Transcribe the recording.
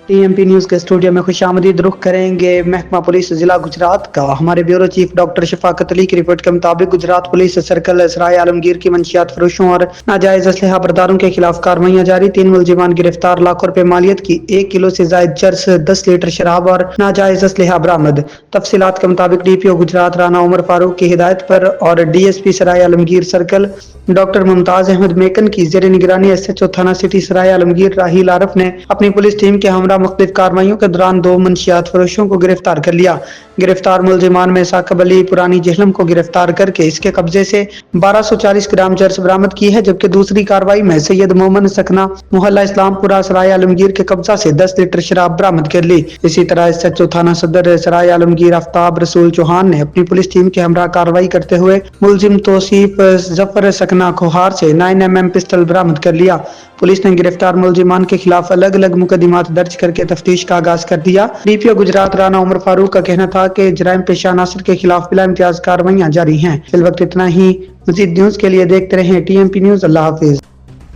T M P news کے studio میں خوش آمدید. رخ کریں گے محکمہ پولیس ضلع گجرات کا. ہمارے بیورو چیف ڈاکٹر شفاقت علی کی رپورٹ کے مطابق گجرات پولیس سرکل سرائے عالمگیر کی منشیات فروشوں اور ناجائز اسلحہ برداروں کے خلاف کارروائیاں جاری. 3 ملزمان گرفتار. لاکھوں روپے مالیت کی 1 کلو سے زائد چرس، 10 لیٹر شراب اور ناجائز اسلحہ برآمد. تفصیلات کے مطابق ڈی پی او گجرات رانا عمر فاروق کی ہدایت پر اور ڈی ایس پی سرائے عالمگیر سرکل ڈاکٹر ممتاز احمد میکن کی زیر نگرانی ایس ایچ او تھانہ سٹی سرائے عالمگیر راہیل عارف نے اپنی پولیس ٹیم کے ہمراہ مختلف کارروائیوں کے دوران 2 منشیات فروشوں کو گرفتار کر لیا. گرفتار ملزمان میں ثاقب علی پرانی جہلم کو گرفتار کر کے اس کے قبضے سے 1240 گرام چرس برآمد کی ہے، جبکہ دوسری کارروائی میں سید مومن سکنا محلہ اسلام پورہ سرائے عالمگیر کے قبضہ سے 10 لیٹر شراب برآمد کر لی. اسی طرح ایس ایچ او تھانہ صدر سرائے عالمگیر آفتاب رسول چوہان نے اپنی پولیس ٹیم کے ہمراہ کارروائی کرتے ہوئے ملزم توصیف ظفر سکنا کھوہار سے 9mm پسٹل برآمد کر لیا. پولیس نے گرفتار ملزمان کے خلاف الگ الگ مقدمات درج کر کے تفتیش کا آغاز کر دیا. ڈی پی او گجرات رانا عمر فاروق کا کہنا تھا کہ جرائم پیشہ عناصر کے خلاف بلا امتیاز کارروائیاں جاری ہیں. فی الوقت اتنا ہی. مزید نیوز کے لیے دیکھتے رہیں ٹی ایم پی نیوز. اللہ حافظ.